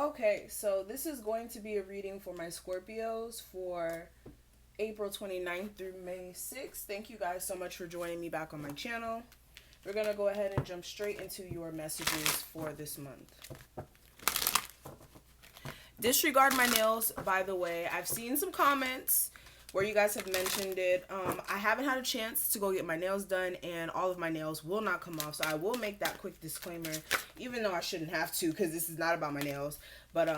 Okay, so this is going to be a reading for my Scorpios for April 29th through May 6th. Thank you guys so much for joining me back on my channel. We're going to go ahead and jump straight into your messages for this month. Disregard my nails, by the way. I've seen some comments where you guys have mentioned it. I haven't had a chance to go get my nails done, and all of my nails will not come off. So I will make that quick disclaimer, even though I shouldn't have to, because this is not about my nails. But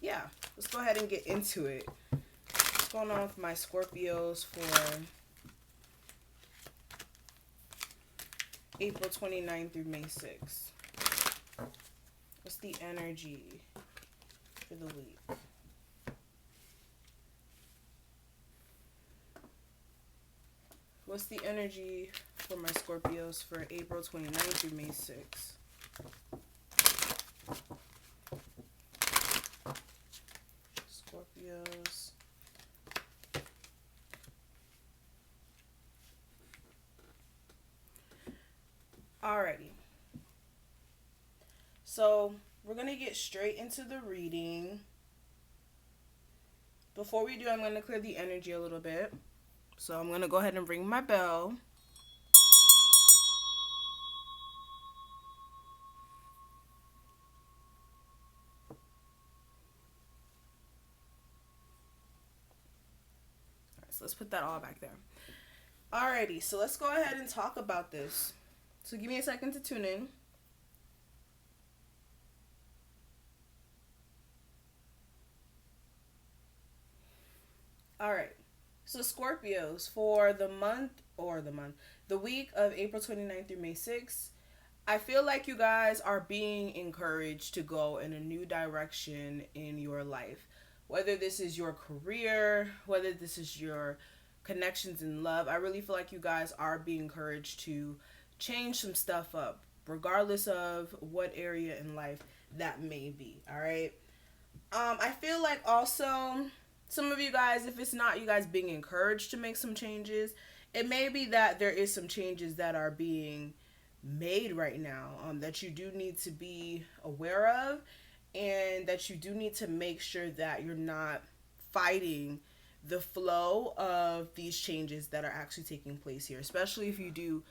yeah, let's go ahead and get into it. What's going on with my Scorpios for April 29th through May 6th? What's the energy for the week? What's the energy for my Scorpios for April 29th through May 6th? Scorpios. Alrighty. So, we're going to get straight into the reading. Before we do, I'm going to clear the energy a little bit. So I'm going to go ahead and ring my bell. Alright, so let's put that all back there. Alrighty, so let's go ahead and talk about this. So give me a second to tune in. Alright. So Scorpios, for the week of April 29th through May 6th, I feel like you guys are being encouraged to go in a new direction in your life. Whether this is your career, whether this is your connections in love, I really feel like you guys are being encouraged to change some stuff up, regardless of what area in life that may be, all right? I feel like also some of you guys, if it's not you guys being encouraged to make some changes, it may be that there is some changes that are being made right now that you do need to be aware of, and that you do need to make sure that you're not fighting the flow of these changes that are actually taking place here, especially if you do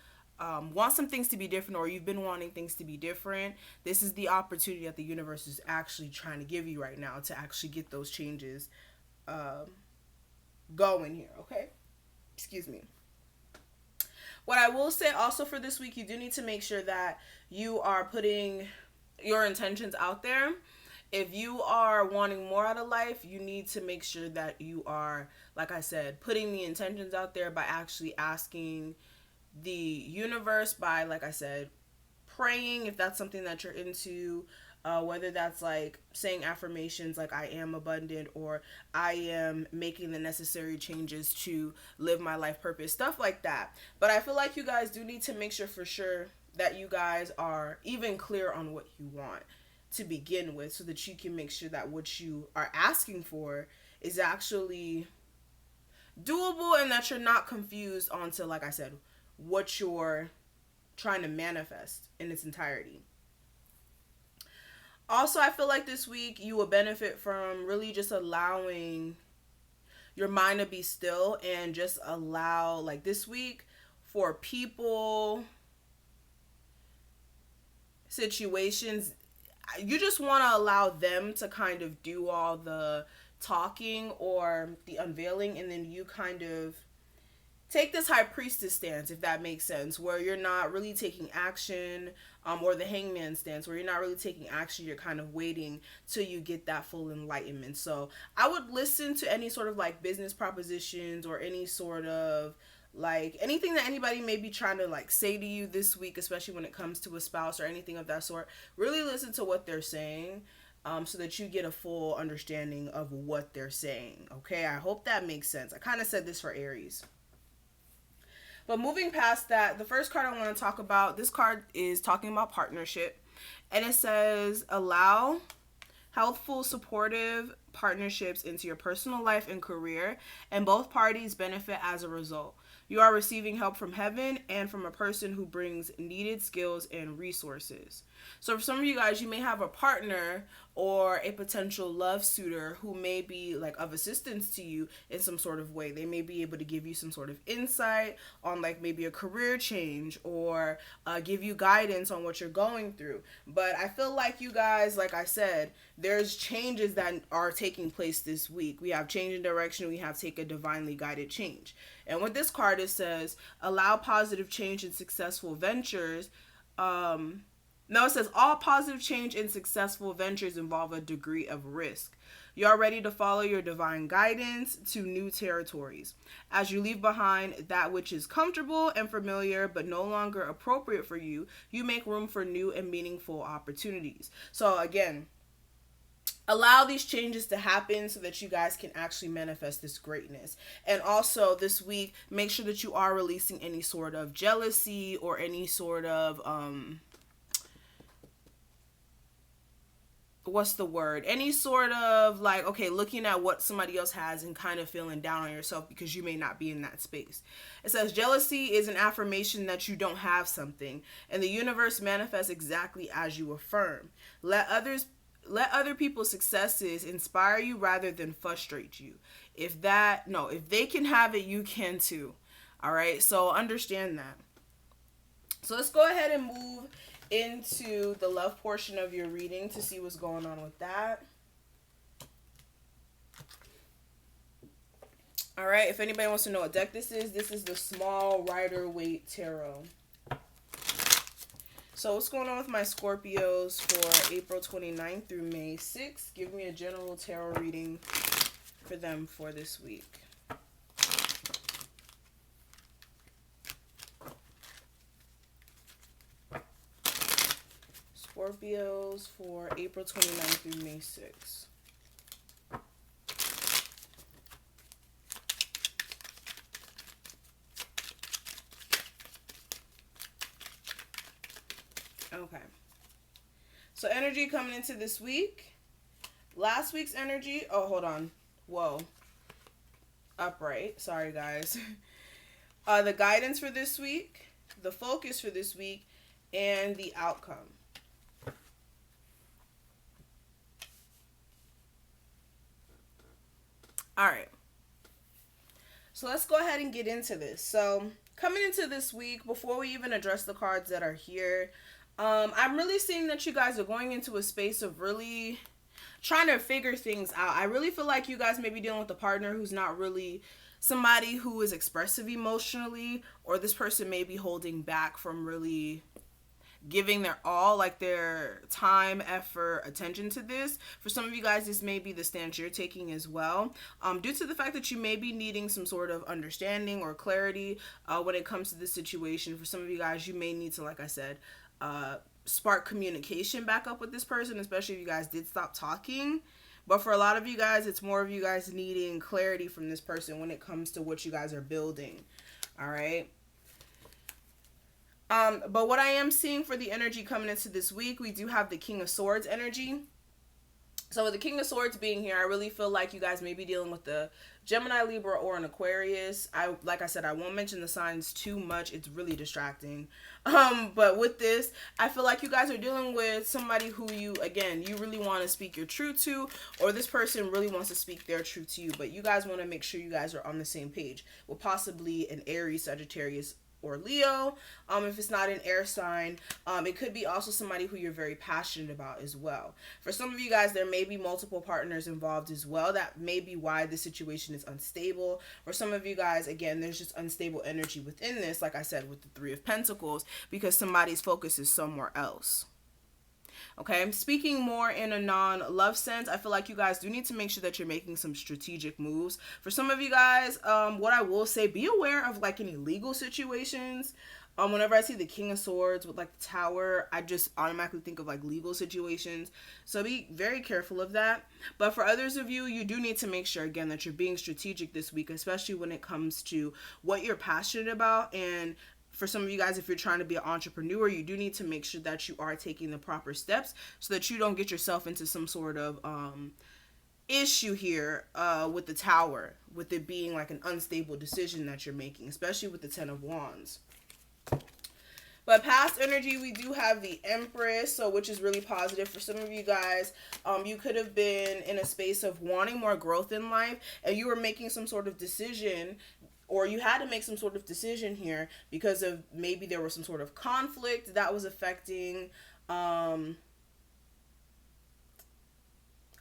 want some things to be different, or you've been wanting things to be different. This is the opportunity that the universe is actually trying to give you right now to actually get those changes going here, okay? Excuse me. What I will say also for this week, you do need to make sure that you are putting your intentions out there. If you are wanting more out of life, you need to make sure that you are, like I said, putting the intentions out there by actually asking the universe, by, like I said, praying if that's something that you're into. Whether that's like saying affirmations like I am abundant, or I am making the necessary changes to live my life purpose, stuff like that. But I feel like you guys do need to make sure for sure that you guys are even clear on what you want to begin with, so that you can make sure that what you are asking for is actually doable, and that you're not confused onto, like I said, what you're trying to manifest in its entirety. Also, I feel like this week you will benefit from really just allowing your mind to be still, and just allow, like this week, for people, situations, you just want to allow them to kind of do all the talking or the unveiling, and then you kind of take this high priestess stance, if that makes sense, where you're not really taking action, or the hangman stance, where you're not really taking action, you're kind of waiting till you get that full enlightenment. So I would listen to any sort of like business propositions, or any sort of like anything that anybody may be trying to like say to you this week, especially when it comes to a spouse or anything of that sort. Really listen to what they're saying, so that you get a full understanding of what they're saying. Okay, I hope that makes sense. I kind of said this for Aries. But moving past that, the first card I want to talk about, this card is talking about partnership. And it says, allow healthful, supportive partnerships into your personal life and career, and both parties benefit as a result. You are receiving help from heaven and from a person who brings needed skills and resources. So for some of you guys, you may have a partner or a potential love suitor who may be like of assistance to you in some sort of way. They may be able to give you some sort of insight on like maybe a career change, or give you guidance on what you're going through. But I feel like you guys, like I said, there's changes that are taking place this week. We have change in direction. We have take a divinely guided change. And with this card, it says, allow positive change in successful ventures. No, it says all positive change in successful ventures involve a degree of risk. You are ready to follow your divine guidance to new territories. As you leave behind that which is comfortable and familiar but no longer appropriate for you, you make room for new and meaningful opportunities. So again, allow these changes to happen so that you guys can actually manifest this greatness. And also this week, make sure that you are releasing any sort of jealousy or any sort of what's the word? Any sort of like, okay, looking at what somebody else has and kind of feeling down on yourself because you may not be in that space. It says jealousy is an affirmation that you don't have something, and the universe manifests exactly as you affirm. Let other people's successes inspire you rather than frustrate you. If they can have it, you can too. All right. So understand that. So let's go ahead and move into the love portion of your reading to see what's going on with that. All right, if anybody wants to know what deck this is the Small Rider-Waite Tarot. So what's going on with my Scorpios for April 29th through May 6th? Give me a general tarot reading for them for this week. Scorpios for April 29th through May 6th. Okay. So energy coming into this week. Last week's energy. Oh, hold on. Whoa. Upright. Sorry, guys. The guidance for this week, the focus for this week, and the outcome. All right. So let's go ahead and get into this. So coming into this week, before we even address the cards that are here, I'm really seeing that you guys are going into a space of really trying to figure things out. I really feel like you guys may be dealing with a partner who's not really somebody who is expressive emotionally, or this person may be holding back from really giving their all, like their time, effort, attention to this. For some of you guys, this may be the stance you're taking as well, due to the fact that you may be needing some sort of understanding or clarity when it comes to this situation. For some of you guys, you may need to, like I said, spark communication back up with this person, especially if you guys did stop talking. But for a lot of you guys, it's more of you guys needing clarity from this person when it comes to what you guys are building. All right. But what I am seeing for the energy coming into this week, we do have the King of Swords energy. So with the King of Swords being here, I really feel like you guys may be dealing with the Gemini, Libra, or an Aquarius. Like I said, I won't mention the signs too much. It's really distracting. But with this, I feel like you guys are dealing with somebody who you really want to speak your truth to, or this person really wants to speak their truth to you. But you guys want to make sure you guys are on the same page with possibly an Aries, Sagittarius, or Leo. If it's not an air sign, it could be also somebody who you're very passionate about as well. For some of you guys, there may be multiple partners involved as well. That may be why the situation is unstable. For some of you guys, again, there's just unstable energy within this, like I said, with the Three of Pentacles, because somebody's focus is somewhere else. Okay, I'm speaking more in a non-love sense. I feel like you guys do need to make sure that you're making some strategic moves. For some of you guys, what I will say, be aware of like any legal situations. Whenever I see the King of Swords with like the Tower, I just automatically think of like legal situations. So be very careful of that. But for others of you, you do need to make sure, again, that you're being strategic this week, especially when it comes to what you're passionate about. And for some of you guys, if you're trying to be an entrepreneur, you do need to make sure that you are taking the proper steps so that you don't get yourself into some sort of issue here with the Tower, with it being like an unstable decision that you're making, especially with the Ten of Wands. But past energy, we do have the Empress, so which is really positive for some of you guys. You could have been in a space of wanting more growth in life, and you were making some sort of decision, or you had to make some sort of decision here because of maybe there was some sort of conflict that was um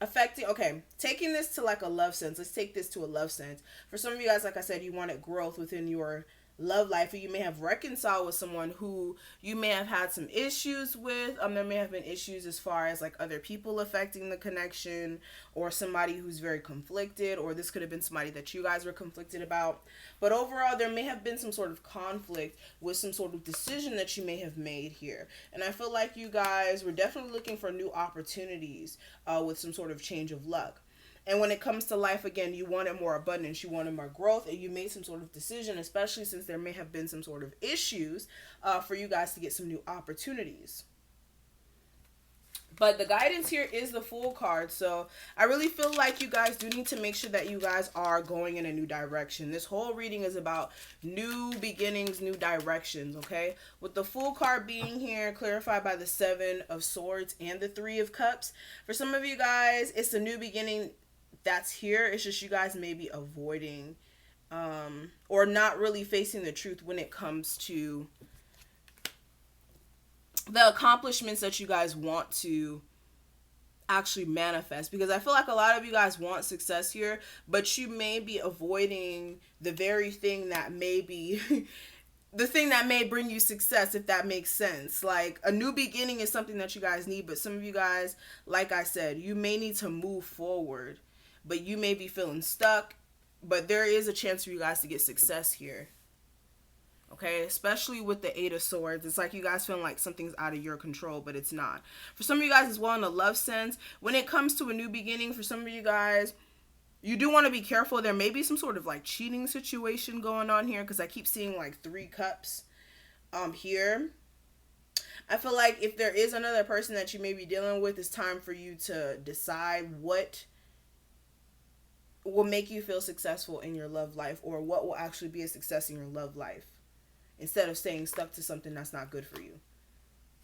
affecting. Okay, taking this to like a love sense, let's take this to a love sense. For some of you guys, like I said, you wanted growth within your love life, or you may have reconciled with someone who you may have had some issues with. There may have been issues as far as like other people affecting the connection, or somebody who's very conflicted, or this could have been somebody that you guys were conflicted about. But overall, there may have been some sort of conflict with some sort of decision that you may have made here. And I feel like you guys were definitely looking for new opportunities with some sort of change of luck. And when it comes to life, again, you wanted more abundance, you wanted more growth, and you made some sort of decision, especially since there may have been some sort of issues for you guys to get some new opportunities. But the guidance here is the Fool card. So I really feel like you guys do need to make sure that you guys are going in a new direction. This whole reading is about new beginnings, new directions, okay? With the Fool card being here, clarified by the Seven of Swords and the Three of Cups. For some of you guys, it's a new beginning that's here. It's just you guys may be avoiding or not really facing the truth when it comes to the accomplishments that you guys want to actually manifest. Because I feel like a lot of you guys want success here, but you may be avoiding the very thing that may be the thing that may bring you success, if that makes sense. Like, a new beginning is something that you guys need, but some of you guys, like I said, you may need to move forward, but you may be feeling stuck. But there is a chance for you guys to get success here. Okay, especially with the Eight of Swords. It's like you guys feeling like something's out of your control, but it's not. For some of you guys as well, in a love sense, when it comes to a new beginning, for some of you guys, you do want to be careful. There may be some sort of like cheating situation going on here, because I keep seeing like 3 cups here. I feel like if there is another person that you may be dealing with, it's time for you to decide what will make you feel successful in your love life, or what will actually be a success in your love life, instead of staying stuck to something that's not good for you.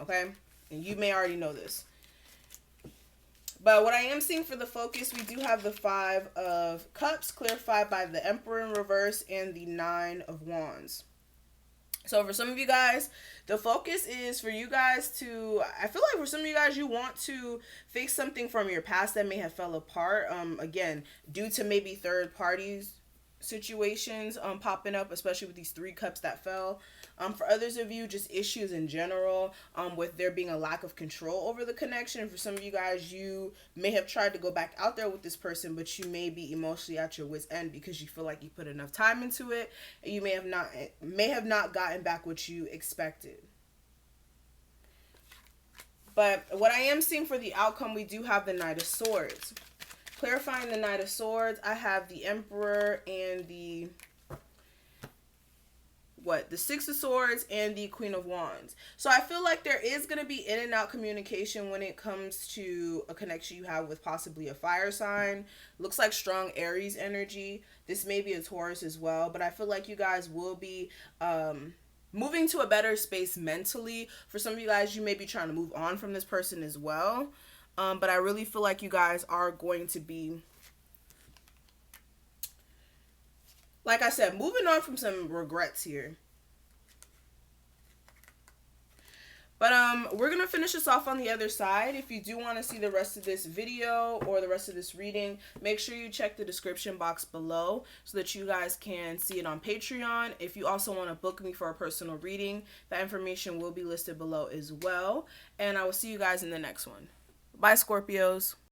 Okay? And you may already know this. But what I am seeing for the focus, we do have the Five of Cups, clarified by the Emperor in reverse and the Nine of Wands. So for some of you guys, the focus is for you guys to, I feel like for some of you guys, you want to fix something from your past that may have fell apart. Again, due to maybe third parties situations popping up, especially with these 3 cups that fell. For others of you, just issues in general, with there being a lack of control over the connection. For some of you guys, you may have tried to go back out there with this person, but you may be emotionally at your wit's end because you feel like you put enough time into it, and you may have not gotten back what you expected. But what I am seeing for the outcome, we do have the Knight of Swords. Clarifying the Knight of Swords, I have the Emperor and the Six of Swords and the Queen of Wands. So I feel like there is going to be in and out communication when it comes to a connection you have with possibly a fire sign. Looks like strong Aries energy. This may be a Taurus as well, but I feel like you guys will be moving to a better space mentally. For some of you guys, you may be trying to move on from this person as well. But I really feel like you guys are going to be, like I said, moving on from some regrets here. But we're going to finish this off on the other side. If you do want to see the rest of this video or the rest of this reading, make sure you check the description box below so that you guys can see it on Patreon. If you also want to book me for a personal reading, that information will be listed below as well. And I will see you guys in the next one. Bye, Scorpios.